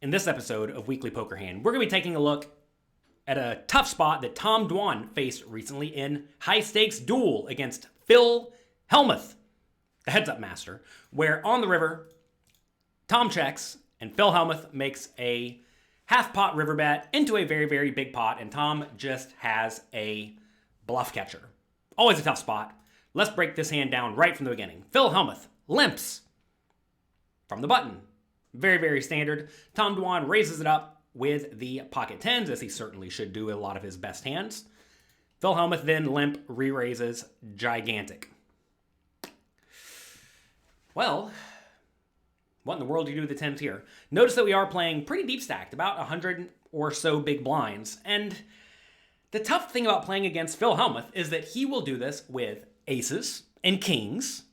In this episode of Weekly Poker Hand, we're going to be taking a look at a tough spot that Tom Dwan faced recently in High Stakes Duel against Phil Hellmuth, the heads-up master, where on the river, Tom checks and Phil Hellmuth makes a half-pot river bet into a very, very big pot, and Tom just has a bluff catcher. Always a tough spot. Let's break this hand down right from the beginning. Phil Hellmuth limps from the button. Very, very standard. Tom Dwan raises it up with the pocket tens, as he certainly should do a lot of his best hands. Phil Hellmuth then limp re-raises gigantic. Well, what in the world do you do with the tens here? Notice that we are playing pretty deep stacked, about 100 or so big blinds. And the tough thing about playing against Phil Hellmuth is that he will do this with aces and kings.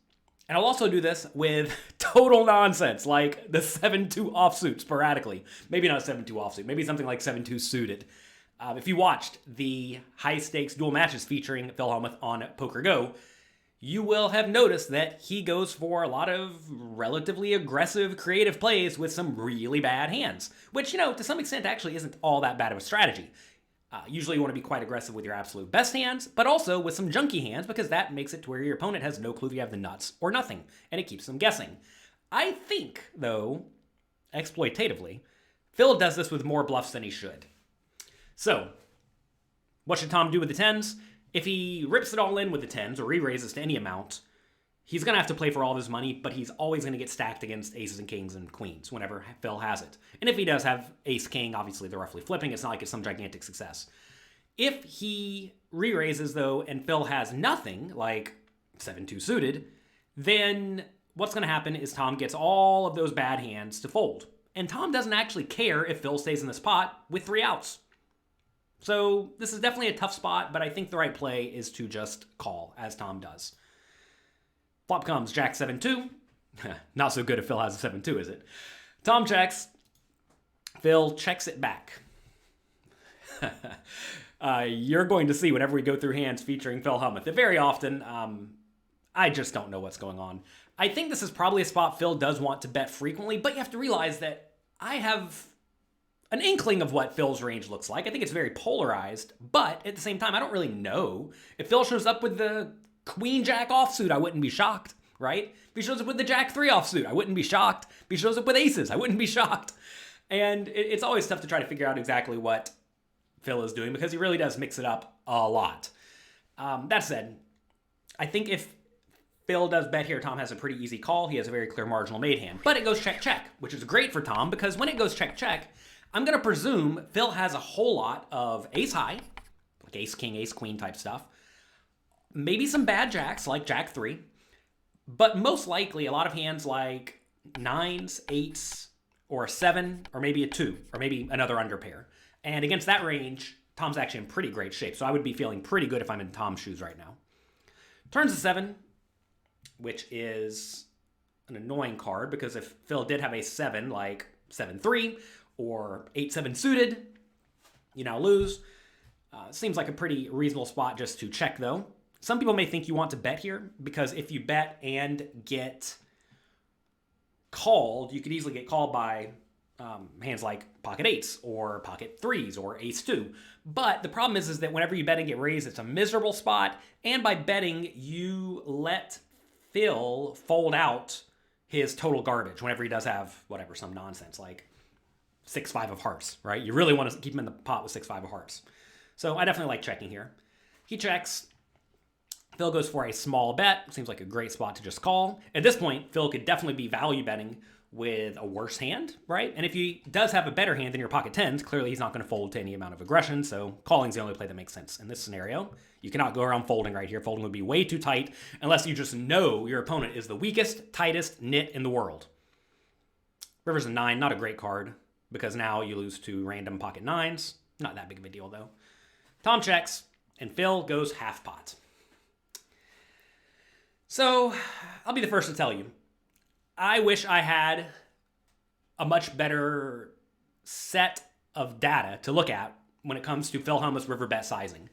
And I'll also do this with total nonsense, like the 7-2 offsuit sporadically. Maybe not 7-2 offsuit, maybe something like 7-2 suited. If you watched the high stakes dual matches featuring Phil Hellmuth on PokerGo, you will have noticed that he goes for a lot of relatively aggressive, creative plays with some really bad hands, which, to some extent actually isn't all that bad of a strategy. Usually you want to be quite aggressive with your absolute best hands, but also with some junky hands, because that makes it to where your opponent has no clue if you have the nuts or nothing, and it keeps them guessing. I think, though, exploitatively, Phil does this with more bluffs than he should. So, what should Tom do with the tens? If he rips it all in with the tens, or re-raises to any amount, he's going to have to play for all of his money, but he's always going to get stacked against aces and kings and queens whenever Phil has it. And if he does have ace-king, obviously they're roughly flipping. It's not like it's some gigantic success. If he re-raises, though, and Phil has nothing, like 7-2 suited, then what's going to happen is Tom gets all of those bad hands to fold. And Tom doesn't actually care if Phil stays in this pot with 3 outs. So this is definitely a tough spot, but I think the right play is to just call, as Tom does. Flop comes Jack 7-2. Not so good if Phil has a 7-2, is it? Tom checks. Phil checks it back. You're going to see whenever we go through hands featuring Phil Hellmuth that very often, I just don't know what's going on. I think this is probably a spot Phil does want to bet frequently, but you have to realize that I have an inkling of what Phil's range looks like. I think it's very polarized, but at the same time, I don't really know. If Phil shows up with the Queen-Jack offsuit, I wouldn't be shocked, right? If he shows up with the Jack-3 offsuit, I wouldn't be shocked. If he shows up with aces, I wouldn't be shocked. And it's always tough to try to figure out exactly what Phil is doing, because he really does mix it up a lot. That said, I think if Phil does bet here, Tom has a pretty easy call. He has a very clear marginal made hand. But it goes check-check, which is great for Tom, because when it goes check-check, I'm going to presume Phil has a whole lot of ace-high, like ace-king, ace-queen type stuff. Maybe some bad jacks, like Jack-3. But most likely, a lot of hands like 9s, 8s, or a 7, or maybe a 2, or maybe another underpair. And against that range, Tom's actually in pretty great shape. So I would be feeling pretty good if I'm in Tom's shoes right now. Turns a 7, which is an annoying card, because if Phil did have a 7, like 7-3, or 8-7 suited, you now lose. Seems like a pretty reasonable spot just to check, though. Some people may think you want to bet here, because if you bet and get called, you could easily get called by hands like pocket 8s or pocket 3s or ace 2. But the problem is that whenever you bet and get raised, it's a miserable spot. And by betting, you let Phil fold out his total garbage whenever he does have whatever, some nonsense like 6-5 of hearts, right? You really want to keep him in the pot with 6-5 of hearts. So I definitely like checking here. He checks. Phil goes for a small bet. Seems like a great spot to just call. At this point, Phil could definitely be value betting with a worse hand, right? And if he does have a better hand than your pocket tens, clearly he's not going to fold to any amount of aggression, so calling's the only play that makes sense in this scenario. You cannot go around folding right here. Folding would be way too tight unless you just know your opponent is the weakest, tightest nit in the world. River's a 9, not a great card, because now you lose to random pocket 9s. Not that big of a deal, though. Tom checks, and Phil goes half pot. So, I'll be the first to tell you, I wish I had a much better set of data to look at when it comes to Phil Hellmuth's river bet sizing.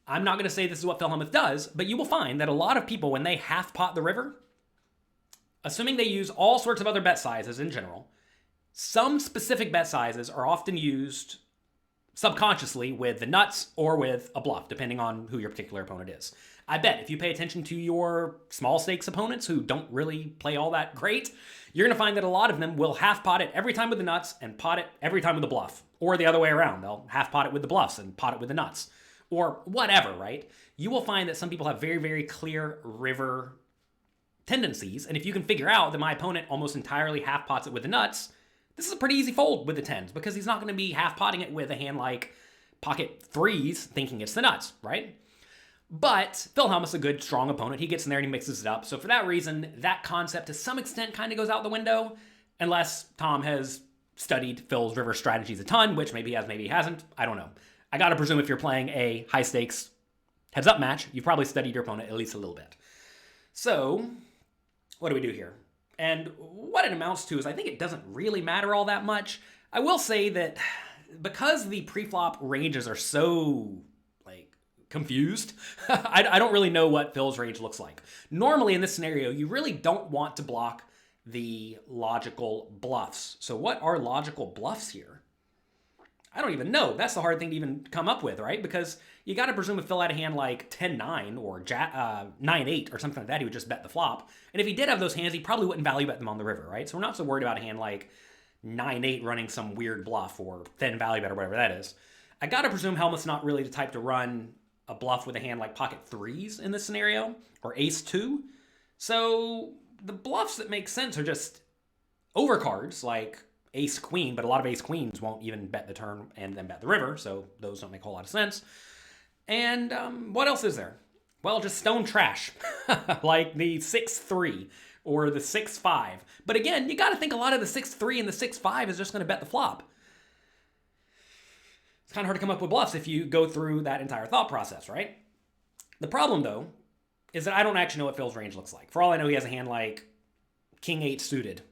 I'm not going to say this is what Phil Hellmuth does, but you will find that a lot of people, when they half pot the river, assuming they use all sorts of other bet sizes in general, Some specific bet sizes are often used subconsciously with the nuts or with a bluff, depending on who your particular opponent is. I bet if you pay attention to your small stakes opponents who don't really play all that great, you're going to find that a lot of them will half pot it every time with the nuts and pot it every time with the bluff. Or the other way around. They'll half pot it with the bluffs and pot it with the nuts. Or whatever, right? You will find that some people have very, very clear river tendencies. And if you can figure out that my opponent almost entirely half pots it with the nuts, this is a pretty easy fold with the tens because he's not going to be half potting it with a hand like pocket threes thinking it's the nuts, right? But Phil Hellmuth's a good, strong opponent. He gets in there and he mixes it up. So for that reason, that concept to some extent kind of goes out the window, unless Tom has studied Phil's river strategies a ton, which maybe he has, maybe he hasn't. I don't know. I got to presume if you're playing a high stakes heads up match, you've probably studied your opponent at least a little bit. So what do we do here? And what it amounts to is I think it doesn't really matter all that much. I will say that because the pre-flop ranges are so confused, I don't really know what Phil's range looks like. Normally in this scenario, you really don't want to block the logical bluffs. So what are logical bluffs here? I don't even know. That's the hard thing to even come up with, right? Because you got to presume if Phil had a hand like 10-9 or 9-8 or something like that, he would just bet the flop. And if he did have those hands, he probably wouldn't value bet them on the river, right? So we're not so worried about a hand like 9-8 running some weird bluff or thin value bet or whatever that is. I got to presume Hellmuth's not really the type to run a bluff with a hand like pocket threes in this scenario, or ace two. So the bluffs that make sense are just overcards like ace queen, but a lot of ace queens won't even bet the turn and then bet the river, so those don't make a whole lot of sense. And what else is there? Well, just stone trash, like the 6-3 or the 6-5. But again, you got to think a lot of the 6-3 and the 6-5 is just going to bet the flop. It's kind of hard to come up with bluffs if you go through that entire thought process, right? The problem, though, is that I don't actually know what Phil's range looks like. For all I know, he has a hand like King 8 suited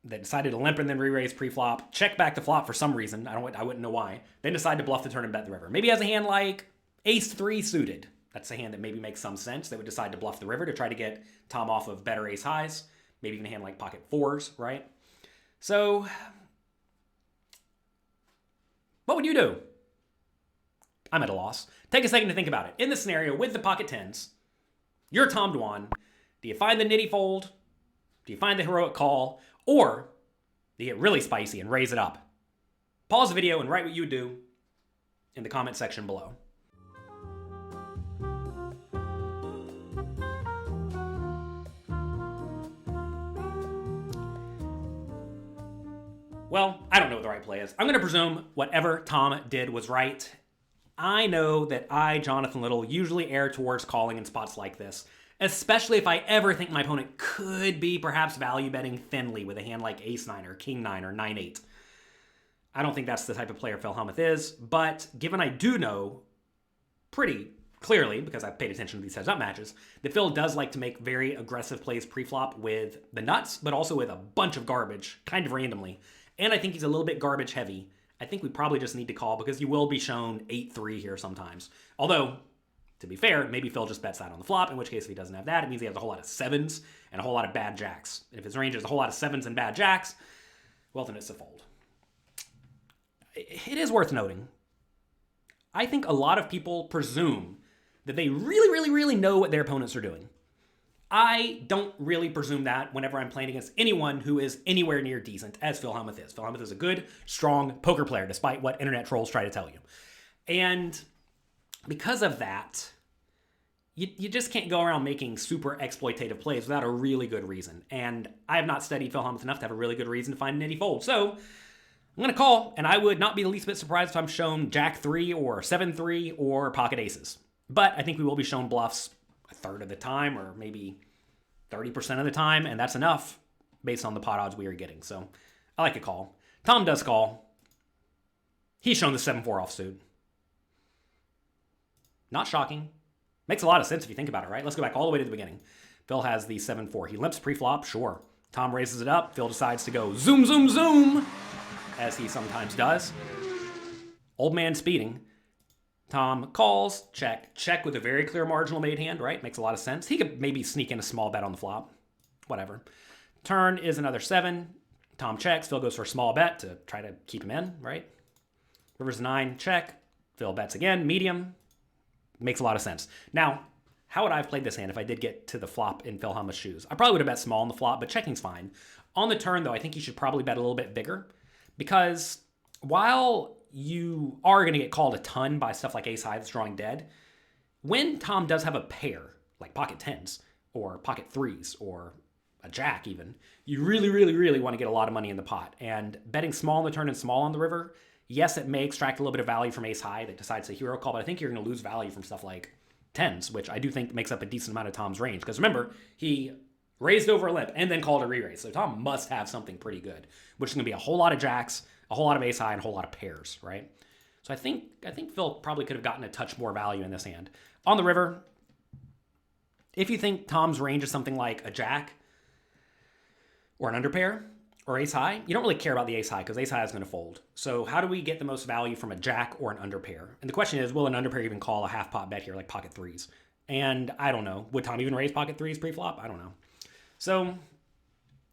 that decided to limp and then re-raise pre-flop, check back the flop for some reason. I wouldn't know why. Then decide to bluff the turn and bet the river. Maybe he has a hand like Ace 3 suited. That's a hand that maybe makes some sense. They would decide to bluff the river to try to get Tom off of better ace highs. Maybe even a hand like pocket fours, right? So what would you do? I'm at a loss. Take a second to think about it. In this scenario, with the pocket tens, you're Tom Dwan. Do you find the nitty fold? Do you find the heroic call? Or do you get really spicy and raise it up? Pause the video and write what you would do in the comment section below. Well, I don't know what the right play is. I'm going to presume whatever Tom did was right. I know that I, Jonathan Little, usually err towards calling in spots like this, especially if I ever think my opponent could be perhaps value betting thinly with a hand like ace-9 or king-9 or 9-8. I don't think that's the type of player Phil Hellmuth is, but given I do know pretty clearly, because I've paid attention to these heads-up matches, that Phil does like to make very aggressive plays pre-flop with the nuts, but also with a bunch of garbage, kind of randomly. And I think he's a little bit garbage heavy. I think we probably just need to call because you will be shown 8-3 here sometimes. Although, to be fair, maybe Phil just bets that on the flop, in which case if he doesn't have that, it means he has a whole lot of sevens and a whole lot of bad jacks. And if his range is a whole lot of sevens and bad jacks, well, then it's a fold. It is worth noting, I think a lot of people presume that they really know what their opponents are doing. I don't really presume that whenever I'm playing against anyone who is anywhere near decent, as Phil Hellmuth is. Phil Hellmuth is a good, strong poker player, despite what internet trolls try to tell you. And because of that, you just can't go around making super exploitative plays without a really good reason. And I have not studied Phil Hellmuth enough to have a really good reason to find an nitty fold. So I'm going to call, and I would not be the least bit surprised if I'm shown Jack 3 or 7-3 or pocket aces. But I think we will be shown bluffs a third of the time, or maybe 30% of the time, and that's enough based on the pot odds we are getting. So I like a call. Tom does call. He's shown the 7-4 offsuit. Not shocking. Makes a lot of sense if you think about it, right? Let's go back all the way to the beginning. Phil has the 7-4. He limps pre-flop, sure. Tom raises it up. Phil decides to go zoom, zoom, zoom, as he sometimes does. Old man speeding. Tom calls, check with a very clear marginal made hand, right? Makes a lot of sense. He could maybe sneak in a small bet on the flop. Whatever. Turn is another 7. Tom checks. Phil goes for a small bet to try to keep him in, right? River's 9, check. Phil bets again, medium. Makes a lot of sense. Now, how would I have played this hand if I did get to the flop in Phil Hellmuth's shoes? I probably would have bet small on the flop, but checking's fine. On the turn, though, I think you should probably bet a little bit bigger because while you are going to get called a ton by stuff like ace high that's drawing dead, when Tom does have a pair, like pocket 10s or pocket 3s or a jack even, you really, really, really want to get a lot of money in the pot. And betting small on the turn and small on the river, yes, it may extract a little bit of value from ace high that decides to hero call, but I think you're going to lose value from stuff like 10s, which I do think makes up a decent amount of Tom's range. Because remember, he raised over a limp and then called a re-raise. So Tom must have something pretty good, which is going to be a whole lot of jacks, a whole lot of ace high, and a whole lot of pairs, right? So I think Phil probably could have gotten a touch more value in this hand. On the river, if you think Tom's range is something like a jack or an underpair or ace high, you don't really care about the ace high because ace high is going to fold. So how do we get the most value from a jack or an underpair? And the question is, will an underpair even call a half pot bet here, like pocket 3s? And I don't know. Would Tom even raise pocket 3s pre-flop? I don't know. So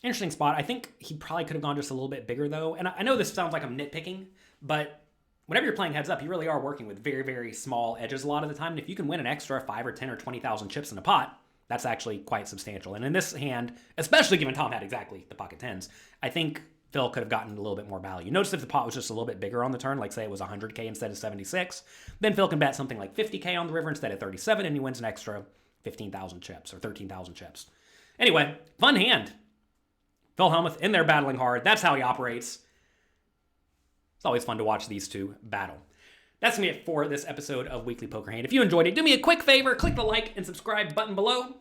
interesting spot. I think he probably could have gone just a little bit bigger though. And I know this sounds like I'm nitpicking, but whenever you're playing heads up, you really are working with very, very small edges a lot of the time. And if you can win an extra 5 or 10 or 20,000 chips in a pot, that's actually quite substantial. And in this hand, especially given Tom had exactly the pocket 10s, I think Phil could have gotten a little bit more value. Notice if the pot was just a little bit bigger on the turn, like say it was 100K instead of 76, then Phil can bet something like 50K on the river instead of 37, and he wins an extra 15,000 chips or 13,000 chips. Anyway, fun hand. Phil Hellmuth in there battling hard. That's how he operates. It's always fun to watch these two battle. That's going to be it for this episode of Weekly Poker Hand. If you enjoyed it, do me a quick favor. Click the like and subscribe button below.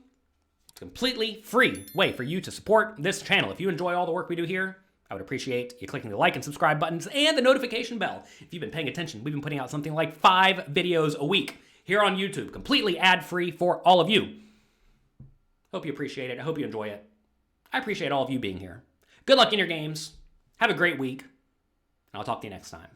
It's a completely free way for you to support this channel. If you enjoy all the work we do here, I would appreciate you clicking the like and subscribe buttons and the notification bell. If you've been paying attention, we've been putting out something like 5 videos a week here on YouTube, completely ad-free for all of you. Hope you appreciate it. I hope you enjoy it. I appreciate all of you being here. Good luck in your games. Have a great week. And I'll talk to you next time.